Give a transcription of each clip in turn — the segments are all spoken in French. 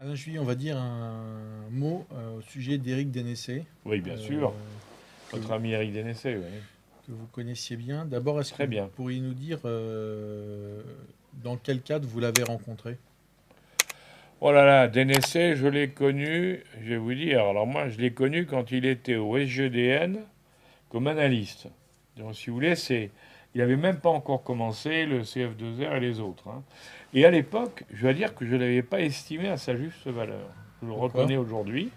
Alain Juilly, on va dire un mot au sujet d'Éric Dénessé, Oui, bien sûr. euh, que, Notre vous, ami Eric Dénessé, oui. que vous connaissiez bien. D'abord, est-ce que Très vous bien. pourriez nous dire dans quel cadre vous l'avez rencontré? Oh là là, Dénessé, je l'ai connu, je vais vous dire, alors moi, je l'ai connu quand il était au SGDN comme analyste. Donc, si vous voulez, il n'avait même pas encore commencé le CF2R et les autres, hein. Et à l'époque, je dois dire que je ne l'avais pas estimé à sa juste valeur. Je le Pourquoi? reconnais aujourd'hui.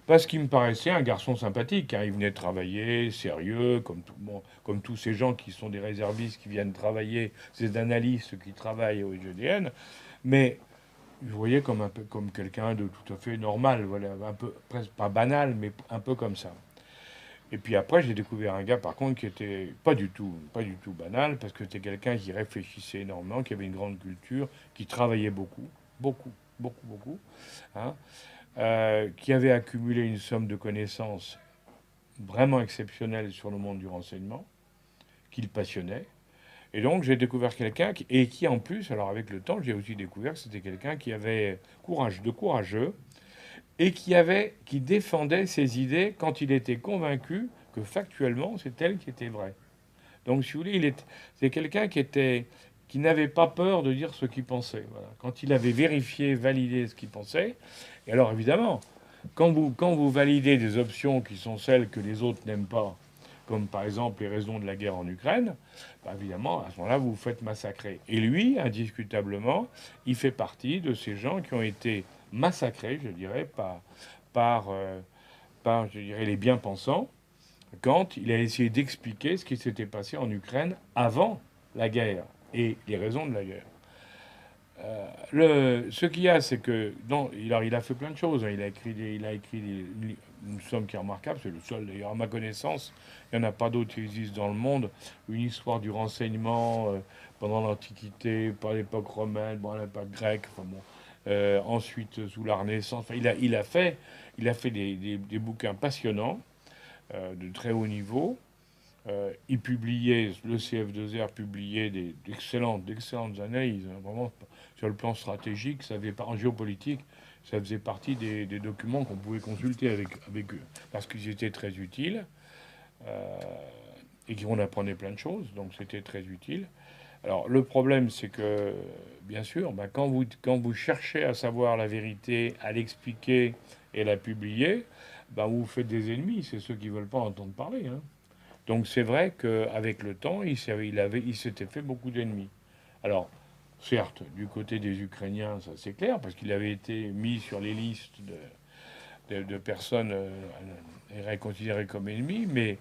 Parce qu'il me paraissait un garçon sympathique, hein. Il venait travailler, sérieux, comme, bon, comme tous ces gens qui sont des réservistes qui viennent travailler, ces analystes qui travaillent au SGDN. Mais je voyais comme un peu comme quelqu'un de tout à fait normal, voilà, un peu presque pas banal, mais un peu comme ça. Et puis après, j'ai découvert un gars par contre qui était pas du tout banal, parce que c'était quelqu'un qui réfléchissait énormément, qui avait une grande culture, qui travaillait beaucoup, beaucoup, beaucoup, beaucoup, hein, qui avait accumulé une somme de connaissances vraiment exceptionnelle sur le monde du renseignement, qui le passionnait. Et donc j'ai découvert quelqu'un et qui en plus, alors avec le temps, j'ai aussi découvert que c'était quelqu'un qui avait de courageux, et qui défendait ses idées quand il était convaincu que factuellement c'est elle qui était vraie. Donc si vous voulez, c'est quelqu'un qui n'avait pas peur de dire ce qu'il pensait. Voilà. Quand il avait vérifié, validé ce qu'il pensait, et alors évidemment, quand vous validez des options qui sont celles que les autres n'aiment pas, comme par exemple les raisons de la guerre en Ukraine, bah évidemment, à ce moment-là, vous vous faites massacrer. Et lui, indiscutablement, il fait partie de ces gens qui ont été massacrés, je dirais, par, euh, par je dirais, les bien-pensants, quand il a essayé d'expliquer ce qui s'était passé en Ukraine avant la guerre et les raisons de la guerre. Ce qu'il y a, c'est que il a fait plein de choses, hein. Une somme qui est remarquable. C'est le seul, d'ailleurs, à ma connaissance. Il n'y en a pas d'autres qui existent dans le monde. Une histoire du renseignement pendant l'Antiquité, par l'époque romaine, bon, à l'époque grecque. Enfin, bon. Ensuite, sous la Renaissance. Enfin, il a fait des bouquins passionnants, de très haut niveau. Il publiait, le CF2R publiait d'excellentes analyses, hein, vraiment sur le plan stratégique, en géopolitique, ça faisait partie des documents qu'on pouvait consulter avec eux, parce qu'ils étaient très utiles, euh, et qu'on apprenait plein de choses, donc c'était très utile. Alors le problème, c'est que, bien sûr, ben, quand vous cherchez à savoir la vérité, à l'expliquer et la publier, ben, vous faites des ennemis, c'est ceux qui ne veulent pas entendre parler, hein. Donc c'est vrai qu'avec le temps, il s'était fait beaucoup d'ennemis. Alors, certes, du côté des Ukrainiens, ça c'est clair, parce qu'il avait été mis sur les listes de personnes considérées comme ennemis, mais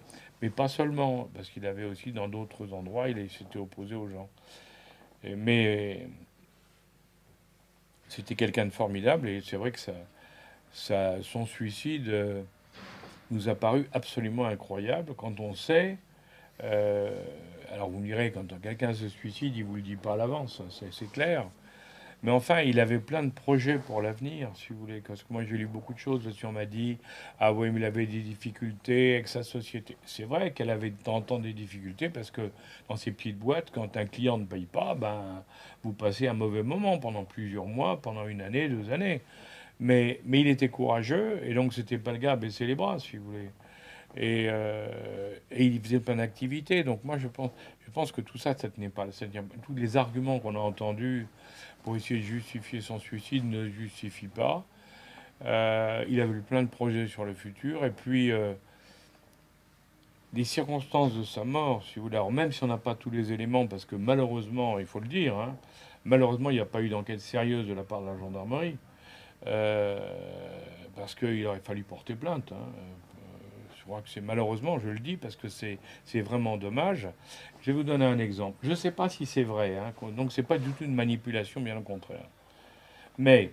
pas seulement, parce qu'il avait aussi dans d'autres endroits, il s'était opposé aux gens. Mais c'était quelqu'un de formidable, et c'est vrai que son suicide nous a paru absolument incroyable quand on sait. Euh, alors vous me direz, quand quelqu'un se suicide, il vous le dit pas à l'avance, c'est clair. Mais enfin, il avait plein de projets pour l'avenir, si vous voulez. Parce que moi, j'ai lu beaucoup de choses dessus. On m'a dit, ah oui, mais il avait des difficultés avec sa société. C'est vrai qu'elle avait de temps en temps des difficultés parce que dans ces petites boîtes, quand un client ne paye pas, ben, vous passez un mauvais moment pendant plusieurs mois, pendant une année, 2 années. Mais il était courageux et donc c'était pas le gars à baisser les bras, si vous voulez. Et il faisait plein d'activités. Donc moi, je pense que tout ça, ça tenait pas. C'est-à-dire, tous les arguments qu'on a entendus pour essayer de justifier son suicide ne justifient pas. Il avait eu plein de projets sur le futur. Et puis, les circonstances de sa mort, si vous voulez, alors même si on n'a pas tous les éléments, parce que malheureusement, il faut le dire, hein, malheureusement, il n'y a pas eu d'enquête sérieuse de la part de la gendarmerie, euh, parce qu'il aurait fallu porter plainte, hein. Je crois que c'est malheureusement, je le dis, parce que c'est vraiment dommage. Je vais vous donner un exemple. Je ne sais pas si c'est vrai, hein, donc c'est pas du tout une manipulation, bien au contraire. Mais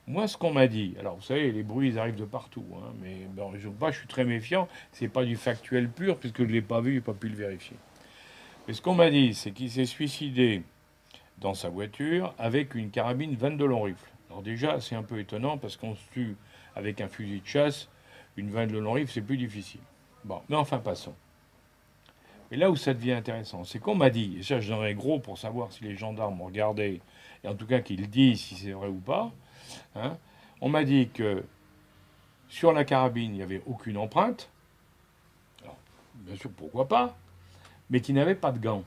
moi, ce qu'on m'a dit, alors vous savez, les bruits ils arrivent de partout, hein, mais bon, je suis très méfiant. C'est pas du factuel pur, puisque je l'ai pas vu, j'ai pas pu le vérifier. Mais ce qu'on m'a dit, c'est qu'il s'est suicidé dans sa voiture avec une carabine 22 long rifle. Alors déjà, c'est un peu étonnant parce qu'on se tue avec un fusil de chasse, une 22 long rifle, c'est plus difficile. Bon, mais enfin passons. Et là où ça devient intéressant, c'est qu'on m'a dit, et ça je donnerais gros pour savoir si les gendarmes ont regardé, et en tout cas qu'ils disent si c'est vrai ou pas, hein, On m'a dit que sur la carabine, il n'y avait aucune empreinte. Alors, bien sûr, pourquoi pas, mais qu'il n'avait pas de gants.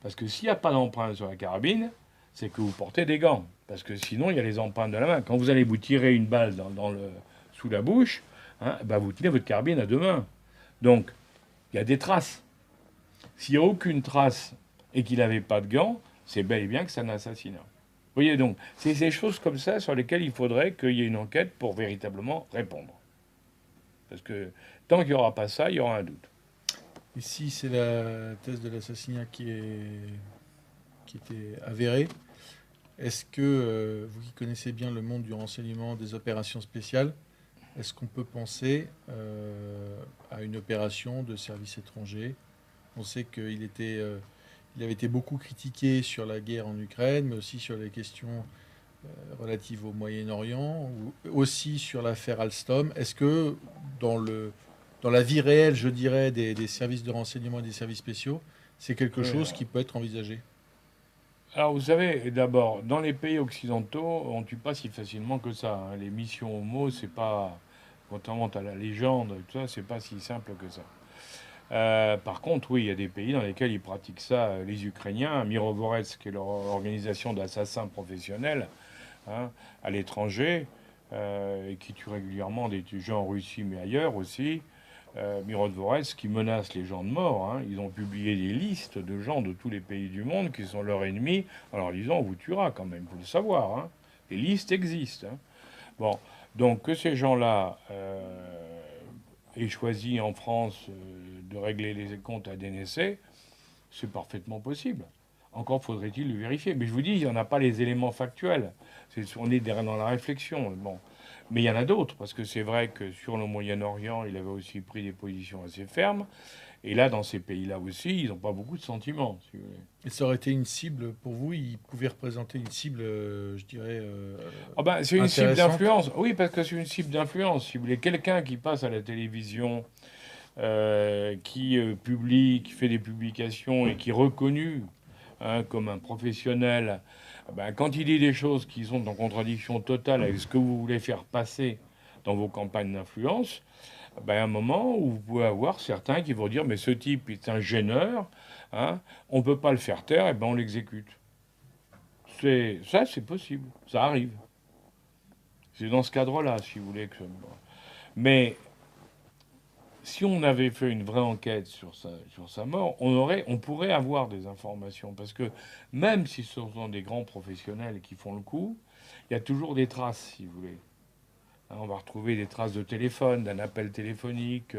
Parce que s'il n'y a pas d'empreinte sur la carabine, c'est que vous portez des gants. Parce que sinon, il y a les empreintes de la main. Quand vous allez vous tirer une balle sous la bouche, hein, ben vous tenez votre carabine à deux mains. Donc, il y a des traces. S'il n'y a aucune trace et qu'il n'avait pas de gants, c'est bel et bien que c'est un assassinat. Vous voyez donc, c'est ces choses comme ça sur lesquelles il faudrait qu'il y ait une enquête pour véritablement répondre. Parce que tant qu'il n'y aura pas ça, il y aura un doute. Et si c'est la thèse de l'assassinat qui était avérée, est-ce que, vous qui connaissez bien le monde du renseignement, des opérations spéciales, est-ce qu'on peut penser à une opération de services étrangers? On sait il avait été beaucoup critiqué sur la guerre en Ukraine, mais aussi sur les questions relatives au Moyen-Orient, ou aussi sur l'affaire Alstom. Est-ce que dans la vie réelle, je dirais, des services de renseignement et des services spéciaux, c'est quelque Oui, chose qui peut être envisagé? alors, vous savez, d'abord, dans les pays occidentaux, on ne tue pas si facilement que ça, hein. Les missions homo, c'est pas, contrairement à la légende, tout ça, c'est pas si simple que ça. Par contre, oui, il y a des pays dans lesquels ils pratiquent ça. Les Ukrainiens, Mirovorets, qui est leur organisation d'assassins professionnels, hein, à l'étranger, et qui tue régulièrement des gens en Russie, mais ailleurs aussi. Mirovorets qui menace les gens de mort, hein. Ils ont publié des listes de gens de tous les pays du monde qui sont leurs ennemis en leur disant on vous tuera quand même, il faut le savoir, hein. Les listes existent, hein. Bon, donc que ces gens-là aient choisi en France de régler les comptes à DNC, c'est parfaitement possible. Encore faudrait-il le vérifier. Mais je vous dis, il n'y en a pas les éléments factuels. On est dans la réflexion. Bon. Mais il y en a d'autres, parce que c'est vrai que sur le Moyen-Orient, il avait aussi pris des positions assez fermes. Et là, dans ces pays-là aussi, ils n'ont pas beaucoup de sentiments, si vous voulez. Et ça aurait été une cible pour vous? Il pouvait représenter une cible, je dirais, Ah ben, c'est une cible intéressante? d'influence. Oui, parce que c'est une cible d'influence. Si vous voulez, quelqu'un qui passe à la télévision, qui publie, qui fait des publications et qui est reconnu, hein, comme un professionnel, ben, quand il dit des choses qui sont en contradiction totale avec ce que vous voulez faire passer dans vos campagnes d'influence, ben, à un moment où vous pouvez avoir certains qui vont dire mais ce type est un gêneur, hein, on ne peut pas le faire taire, et ben on l'exécute. Ça, c'est possible, ça arrive. C'est dans ce cadre-là, si vous voulez que. Mais si on avait fait une vraie enquête sur sa mort, on pourrait avoir des informations. Parce que même si ce sont des grands professionnels qui font le coup, il y a toujours des traces, si vous voulez. Hein, on va retrouver des traces de téléphone, d'un appel téléphonique,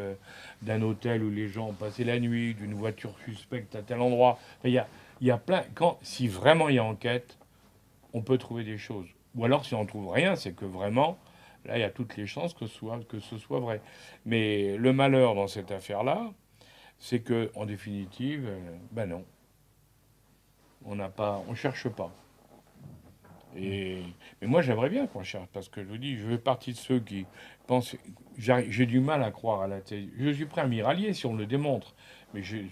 d'un hôtel où les gens ont passé la nuit, d'une voiture suspecte à tel endroit. Enfin, il y a plein. Si vraiment il y a enquête, on peut trouver des choses. Ou alors, si on ne trouve rien, c'est que vraiment, là, il y a toutes les chances que ce soit vrai. Mais le malheur dans cette affaire-là, c'est que, en définitive, ben non, on cherche pas. Mais moi, j'aimerais bien qu'on cherche, parce que je vous dis, je fais partie de ceux qui pensent. J'ai du mal à croire à la thèse. Je suis prêt à m'y rallier si on le démontre, mais j'ai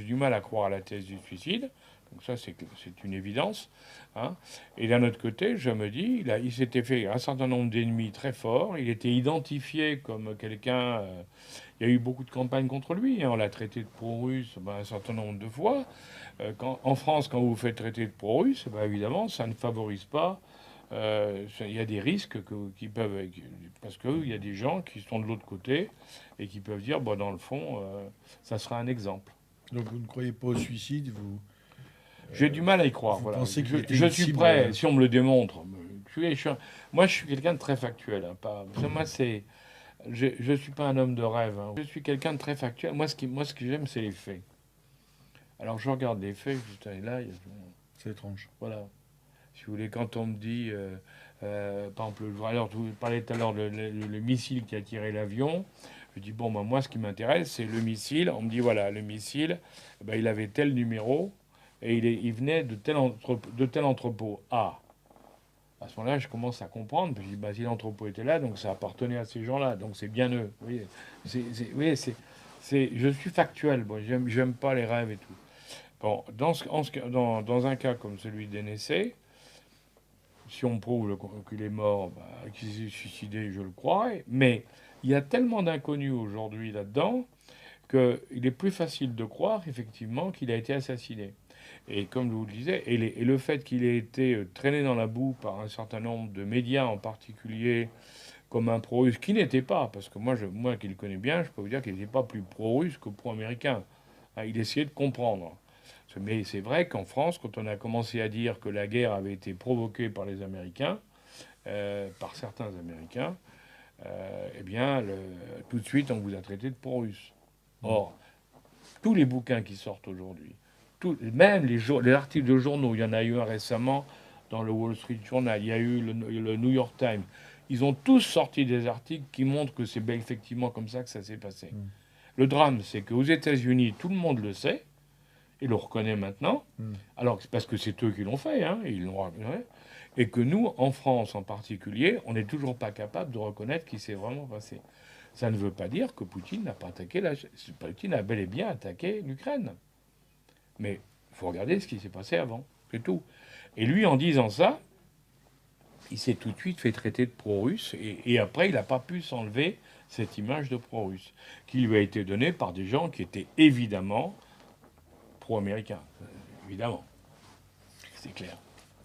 du mal à croire à la thèse du suicide. Donc ça, c'est une évidence, hein. Et d'un autre côté, je me dis, il s'était fait un certain nombre d'ennemis très forts. Il était identifié comme quelqu'un. Il y a eu beaucoup de campagnes contre lui, hein. On l'a traité de pro-russe ben, un certain nombre de fois. En France, quand vous vous faites traiter de pro-russe, ben, évidemment, ça ne favorise pas. Il y a des risques qui peuvent. Parce qu'il y a des gens qui sont de l'autre côté et qui peuvent dire, bon, dans le fond, ça sera un exemple. Donc vous ne croyez pas au suicide, J'ai du mal à y croire. vous Voilà. pensez qu'il était Je une suis cible prêt, si on me le démontre. Moi, je suis quelqu'un de très factuel, hein, moi, je ne suis pas un homme de rêve, hein. Je suis quelqu'un de très factuel. Moi, ce que j'aime, c'est les faits. Alors, je regarde les faits, je dis, là, c'est étrange. voilà. Si vous voulez, quand on me dit, par exemple, alors, vous parlez tout à l'heure le missile qui a tiré l'avion, je dis, bon, ben, moi, ce qui m'intéresse, c'est le missile. On me dit, voilà, le missile, ben, il avait tel numéro et il venait de tel entrepôt A. À ce moment-là, je commence à comprendre. Puis je dis, bah, si l'entrepôt était là, donc ça appartenait à ces gens-là. Donc c'est bien eux. Vous voyez, vous voyez, je suis factuel. Bon, j'aime pas les rêves et tout. Bon, dans un cas comme celui d'NSC, Si on prouve qu'il est mort, qu'il s'est suicidé, je le croirais. Mais il y a tellement d'inconnus aujourd'hui là-dedans qu'il est plus facile de croire, effectivement, qu'il a été assassiné. Et comme je vous le disais, et le fait qu'il ait été traîné dans la boue par un certain nombre de médias, en particulier comme un pro-russe, qui n'était pas, parce que moi qui le connais bien, je peux vous dire qu'il n'était pas plus pro-russe que pro-américain. Il essayait de comprendre. Mais c'est vrai qu'en France, quand on a commencé à dire que la guerre avait été provoquée par les Américains, par certains Américains, eh bien, tout de suite, on vous a traité de pro-russe. Or, tous les bouquins qui sortent aujourd'hui, même les articles de journaux, il y en a eu un récemment dans le Wall Street Journal, il y a eu le New York Times, ils ont tous sorti des articles qui montrent que c'est effectivement comme ça que ça s'est passé. Le drame, c'est qu'aux États-Unis, tout le monde le sait, et le reconnaît maintenant, alors c'est parce que c'est eux qui l'ont fait, hein, ils l'ont reconnu, et que nous, en France en particulier, on n'est toujours pas capable de reconnaître qu'il s'est vraiment passé. Ça ne veut pas dire que Poutine n'a pas attaqué Poutine a bel et bien attaqué l'Ukraine. Mais il faut regarder ce qui s'est passé avant, c'est tout. Et lui, en disant ça, il s'est tout de suite fait traiter de pro-russe, et après, il n'a pas pu s'enlever cette image de pro-russe, qui lui a été donnée par des gens qui étaient évidemment pro-américains, évidemment. C'est clair.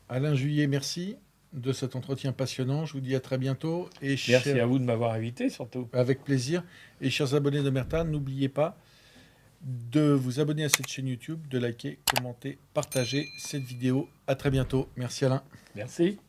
Alain Juillet, merci de cet entretien passionnant. Je vous dis à très bientôt. Et merci à vous de m'avoir invité, surtout. Avec plaisir. Et chers abonnés d'Omerta, n'oubliez pas de vous abonner à cette chaîne YouTube, de liker, commenter, partager cette vidéo. À très bientôt. Merci Alain. Merci.